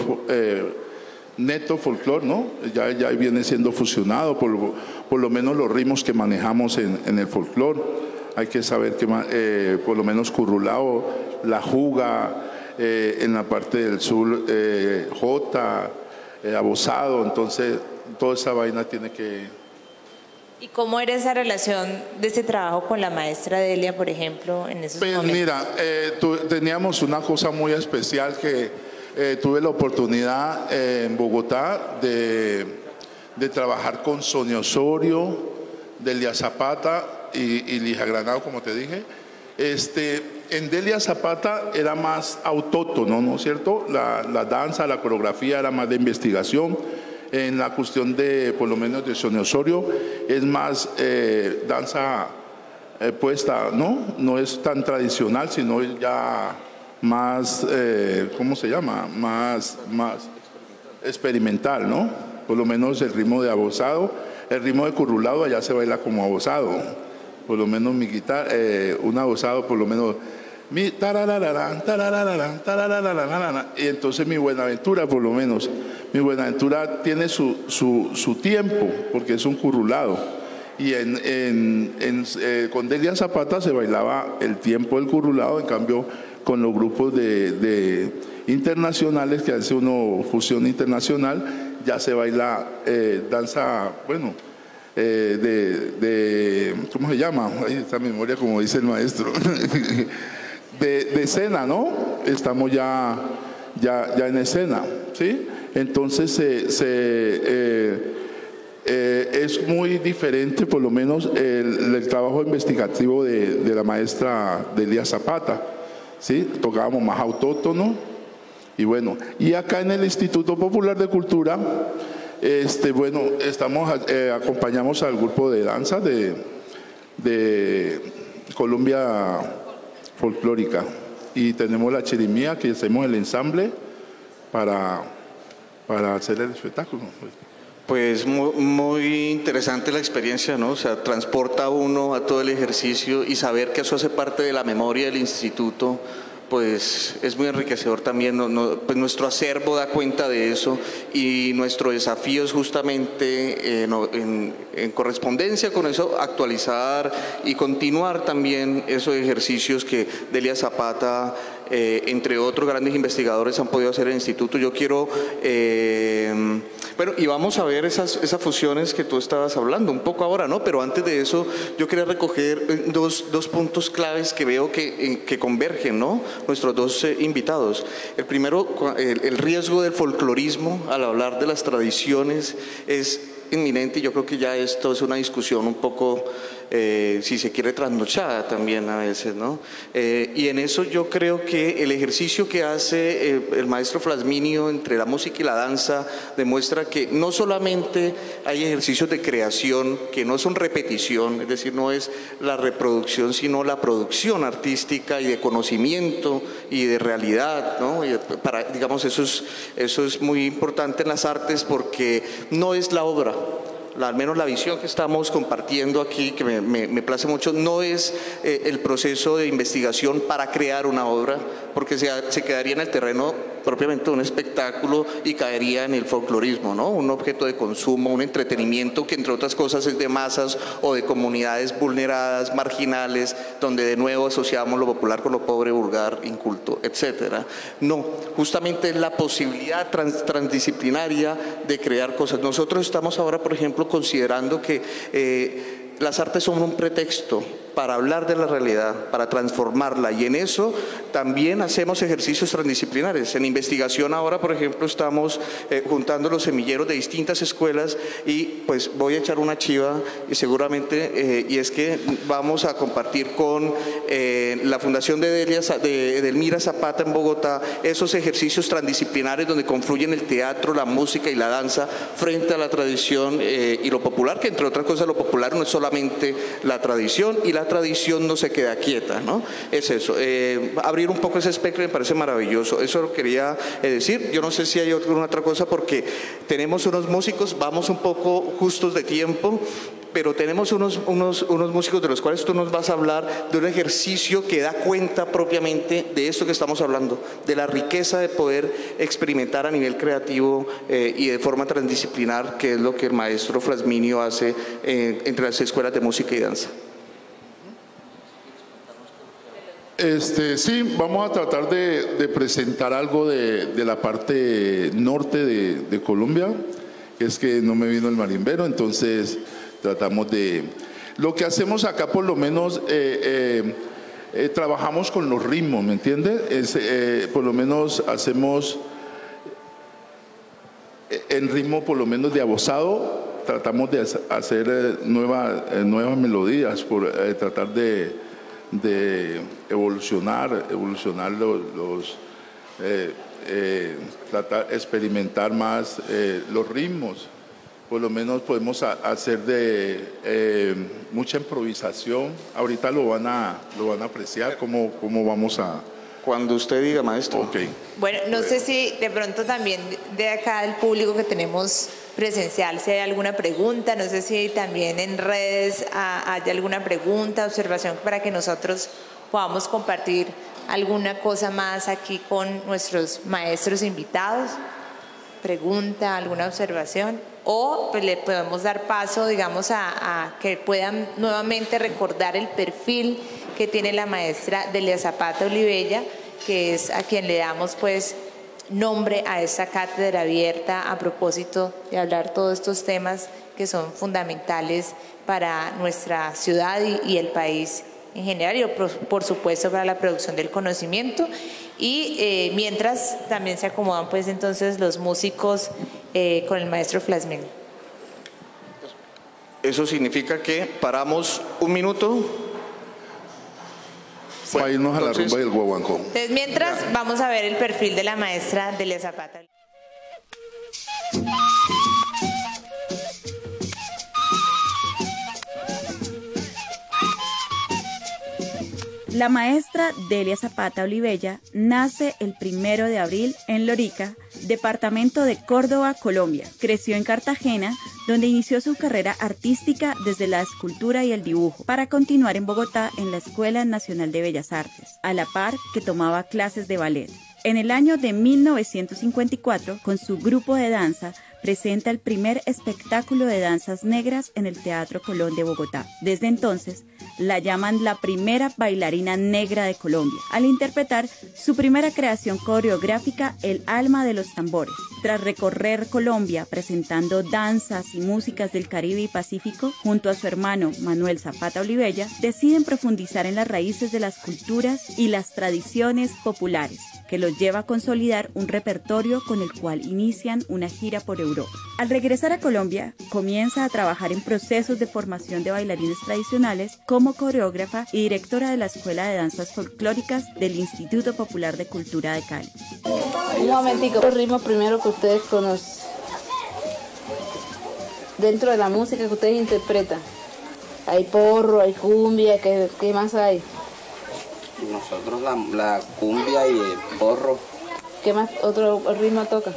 neto folclore, ¿no? Ya viene siendo fusionado, por lo menos los ritmos que manejamos en el folclore. Hay que saber que por lo menos currulado, la juga, en la parte del sur, jota, abosado, entonces toda esa vaina tiene que... ¿Y cómo era esa relación de ese trabajo con la maestra Delia, por ejemplo, en esos momentos? Mira, teníamos una cosa muy especial que tuve la oportunidad en Bogotá de trabajar con Sonia Osorio, Delia Zapata y Ligia Granado, como te dije. En Delia Zapata era más autóctono, ¿no es cierto? La danza, la coreografía era más de investigación. En la cuestión de, por lo menos de Sonia Osorio, es más danza puesta, ¿no? No es tan tradicional, sino ya más, ¿cómo se llama? Más experimental, ¿no? Por lo menos el ritmo de abosado, el ritmo de currulado allá se baila como abosado. Por lo menos mi guitarra, un abosado, por lo menos mi tarararán, tarararán, tarararán, y entonces mi Buenaventura, por lo menos, mi Buenaventura tiene su tiempo, porque es un currulado, y con Delia Zapata se bailaba el tiempo del currulado, en cambio con los grupos de internacionales que hace uno fusión internacional, ya se baila danza, bueno, ¿cómo se llama? Ahí está memoria, como dice el maestro. de escena, ¿no? Estamos ya en escena, ¿sí? Entonces es muy diferente, por lo menos, el trabajo investigativo de la maestra Delia Zapata, ¿sí? Tocábamos más autóctono y bueno. Y acá en el Instituto Popular de Cultura, bueno, acompañamos al grupo de danza de Colombia Folclórica y tenemos la chirimía, que hacemos el ensamble para hacer el espectáculo. Pues muy interesante la experiencia, ¿no? O sea, transporta a uno a todo el ejercicio y saber que eso hace parte de la memoria del instituto, pues es muy enriquecedor también. Pues nuestro acervo da cuenta de eso y nuestro desafío es justamente en correspondencia con eso actualizar y continuar también esos ejercicios que Delia Zapata, entre otros grandes investigadores, han podido hacer en el instituto. Yo quiero, bueno, y vamos a ver esas fusiones que tú estabas hablando un poco ahora, ¿no? Pero antes de eso, yo quería recoger dos puntos claves que veo que convergen, ¿no? Nuestros dos invitados. El primero, el riesgo del folclorismo al hablar de las tradiciones es inminente, y yo creo que ya esto es una discusión un poco, si se quiere, trasnochada también a veces, ¿no? Y en eso yo creo que el ejercicio que hace el maestro Flasminio entre la música y la danza demuestra que no solamente hay ejercicios de creación que no son repetición, es decir, no es la reproducción, sino la producción artística y de conocimiento y de realidad, ¿no? Y digamos, eso es muy importante en las artes, porque no es la obra, al menos la visión que estamos compartiendo aquí, que me place mucho, no es el proceso de investigación para crear una obra, porque se quedaría en el terreno propiamente de un espectáculo y caería en el folclorismo, ¿no? Un objeto de consumo, un entretenimiento que entre otras cosas es de masas o de comunidades vulneradas, marginales, donde de nuevo asociamos lo popular con lo pobre, vulgar, inculto, etcétera. No, justamente es la posibilidad transdisciplinaria de crear cosas. Nosotros estamos ahora, por ejemplo, considerando que las artes son un pretexto para hablar de la realidad, para transformarla, y en eso también hacemos ejercicios transdisciplinares. En investigación ahora, por ejemplo, estamos juntando los semilleros de distintas escuelas y pues voy a echar una chiva y seguramente, y es que vamos a compartir con la Fundación de Edelmira Zapata en Bogotá esos ejercicios transdisciplinares donde confluyen el teatro, la música y la danza frente a la tradición y lo popular, que entre otras cosas lo popular no es solamente la tradición, y la tradición no se queda quieta, ¿no? Es eso, abrir un poco ese espectro me parece maravilloso, eso lo quería decir. Yo no sé si hay alguna otra cosa, porque tenemos unos músicos, vamos un poco justos de tiempo, pero tenemos unos músicos de los cuales tú nos vas a hablar de un ejercicio que da cuenta propiamente de esto que estamos hablando, de la riqueza de poder experimentar a nivel creativo y de forma transdisciplinar, que es lo que el maestro Flasminio hace entre las escuelas de música y danza. Sí, vamos a tratar de presentar algo de la parte norte de Colombia, que es que no me vino el marimbero, entonces tratamos de... Lo que hacemos acá, por lo menos, trabajamos con los ritmos, ¿me entiendes? Por lo menos hacemos en ritmo, por lo menos de abosado, tratamos de hacer nuevas melodías, por tratar de evolucionar tratar experimentar más los ritmos. Por lo menos podemos hacer de mucha improvisación. Ahorita lo van a apreciar cómo vamos a... Cuando usted diga, maestro. Okay. Bueno, no sé si de pronto también de acá del público que tenemos presencial, si hay alguna pregunta, no sé si también en redes hay alguna pregunta, observación, para que nosotros podamos compartir alguna cosa más aquí con nuestros maestros invitados. Pregunta, alguna observación, o pues le podemos dar paso, digamos, a que puedan nuevamente recordar el perfil que tiene la maestra Delia Zapata Olivella, que es a quien le damos pues nombre a esta cátedra abierta a propósito de hablar todos estos temas que son fundamentales para nuestra ciudad y el país en general, y por supuesto para la producción del conocimiento. Y mientras también se acomodan pues entonces los músicos con el maestro Flasminio. Eso significa que paramos un minuto para irnos a la rumba del guaguancó. Entonces mientras vamos a ver el perfil de la maestra Delia Zapata. La maestra Delia Zapata Olivella nace el 1 de abril en Lorica, departamento de Córdoba, Colombia. Creció en Cartagena, donde inició su carrera artística desde la escultura y el dibujo, para continuar en Bogotá en la Escuela Nacional de Bellas Artes, a la par que tomaba clases de ballet. En el año de 1954, con su grupo de danza, presenta el primer espectáculo de danzas negras en el Teatro Colón de Bogotá. Desde entonces, la llaman la primera bailarina negra de Colombia, al interpretar su primera creación coreográfica, El alma de los tambores. Tras recorrer Colombia presentando danzas y músicas del Caribe y Pacífico, junto a su hermano Manuel Zapata Olivella, deciden profundizar en las raíces de las culturas y las tradiciones populares, que los lleva a consolidar un repertorio con el cual inician una gira por Europa. Al regresar a Colombia, comienza a trabajar en procesos de formación de bailarines tradicionales como coreógrafa y directora de la Escuela de Danzas Folclóricas del Instituto Popular de Cultura de Cali. Un momentico, el ritmo primero que ustedes conocen, dentro de la música que ustedes interpretan. Hay porro, hay cumbia, ¿qué más hay? Nosotros la cumbia y el porro. ¿Qué más otro ritmo tocan?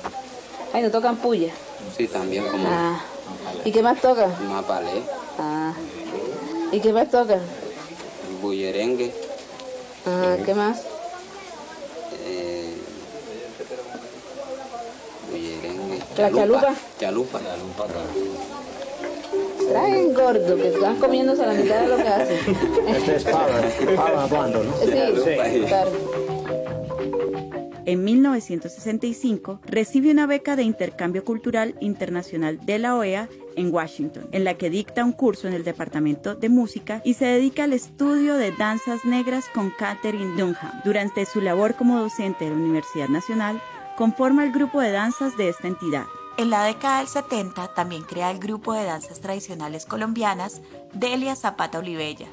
Ay, ¿no tocan puya? Sí, también como... ¿Y qué más toca? Mapalé, Ah. ¿Y qué más toca? bullerengue, Ah, ¿qué más? bullerengue. ¿La chalupa? Chalupa. Traen gordo, que están comiéndose la mitad de lo que hacen. Este es Pablo hablando, ¿no? Sí, claro. En 1965 recibe una beca de intercambio cultural internacional de la OEA en Washington, en la que dicta un curso en el departamento de música y se dedica al estudio de danzas negras con Catherine Dunham. Durante su labor como docente de la Universidad Nacional, conforma el grupo de danzas de esta entidad. En la década del 70 también crea el grupo de danzas tradicionales colombianas Delia Zapata Olivella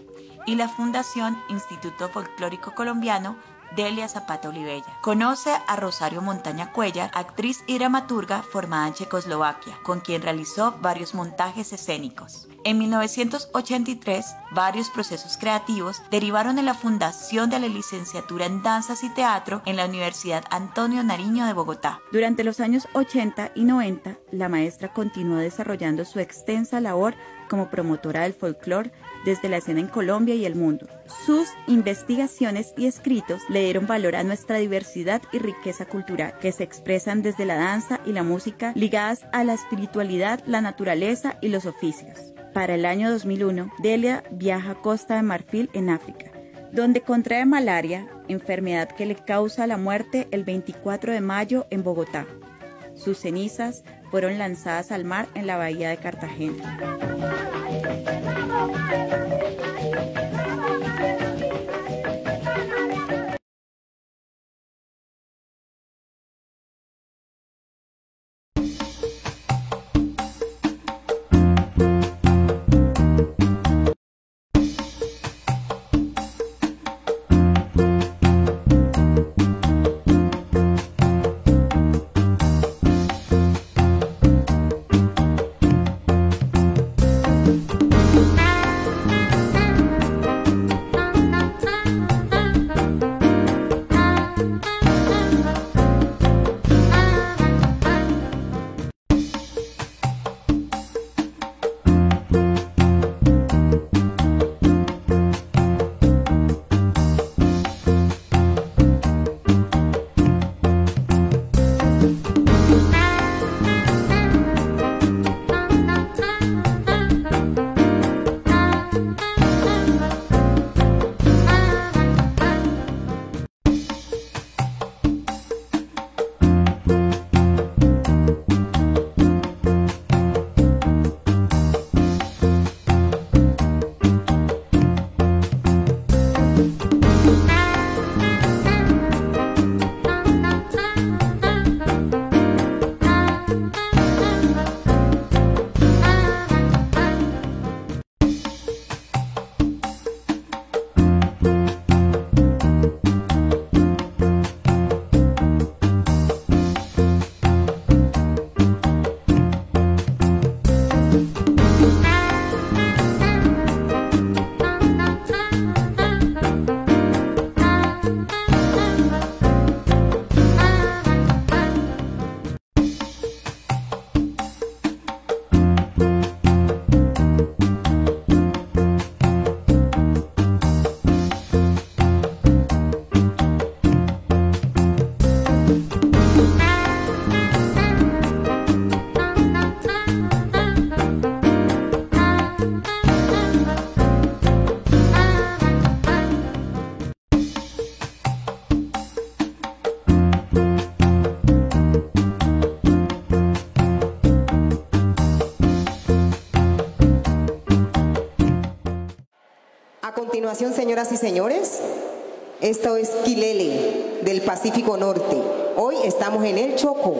y la Fundación Instituto Folclórico Colombiano Delia Zapata Olivella. Conoce a Rosario Montaña Cuellar, actriz y dramaturga formada en Checoslovaquia, con quien realizó varios montajes escénicos. En 1983, varios procesos creativos derivaron en la fundación de la licenciatura en Danzas y Teatro en la Universidad Antonio Nariño de Bogotá. Durante los años 80 y 90, la maestra continuó desarrollando su extensa labor como promotora del folclore desde la escena en Colombia y el mundo. Sus investigaciones y escritos le dieron valor a nuestra diversidad y riqueza cultural, que se expresan desde la danza y la música ligadas a la espiritualidad, la naturaleza y los oficios. Para el año 2001, Delia viaja a Costa de Marfil en África, donde contrae malaria, enfermedad que le causa la muerte el 24 de mayo en Bogotá. Sus cenizas fueron lanzadas al mar en la bahía de Cartagena. A continuación, señoras y señores, esto es Quilele, del Pacífico Norte. Hoy estamos en el Chocó.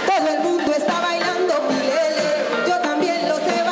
Todo el mundo está bailando Quilele, yo también lo sé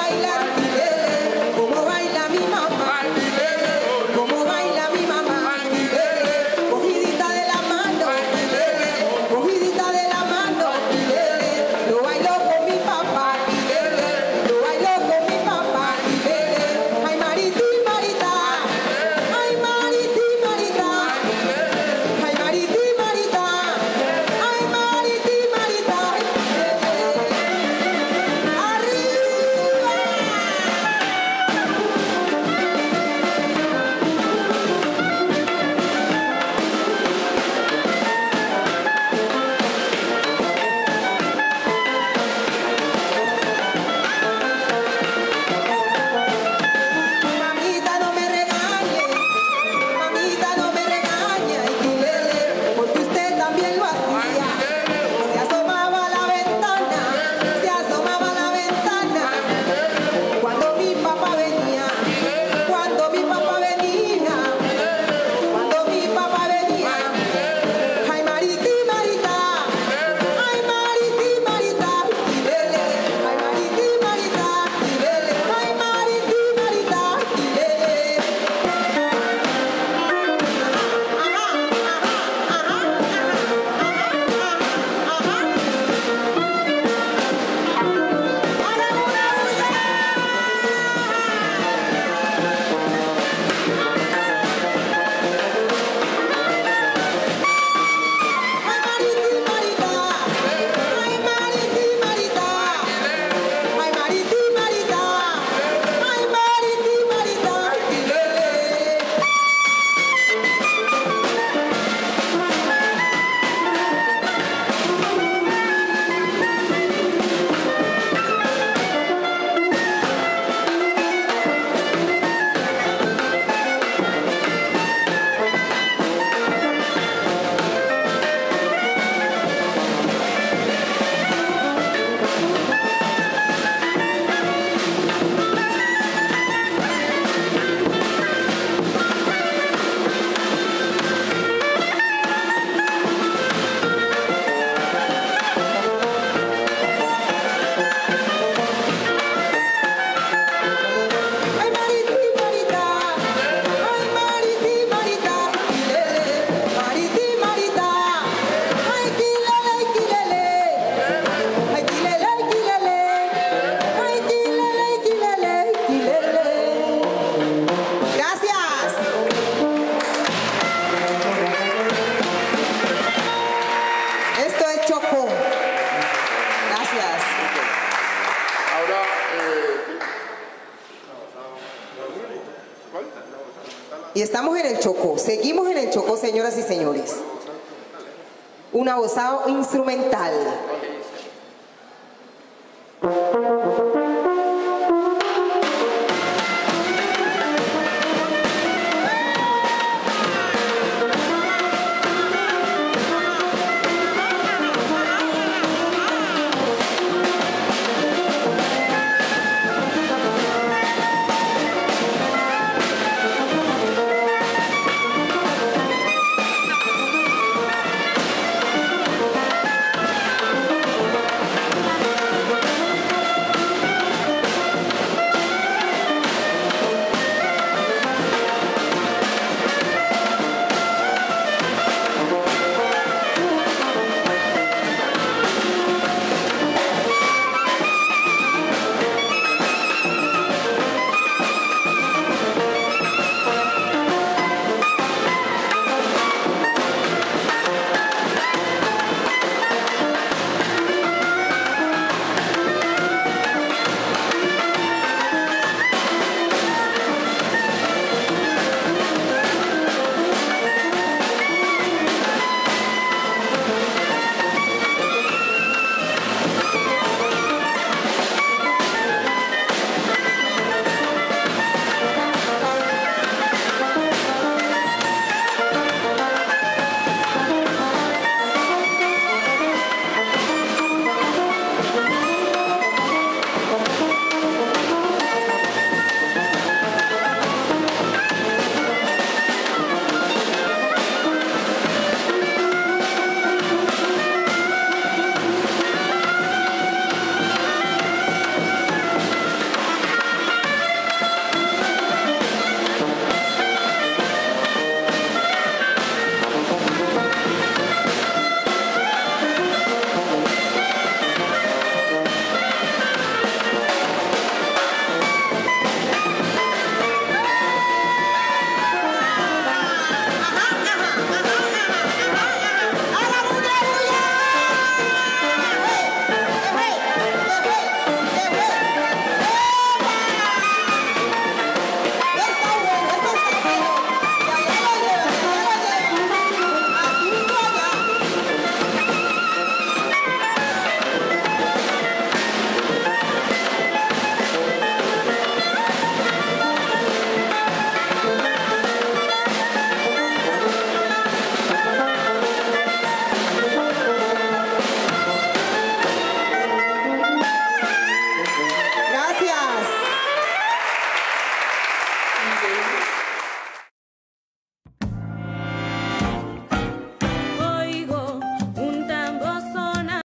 Y estamos en el Chocó, seguimos en el Chocó, señoras y señores. Un abosado instrumental.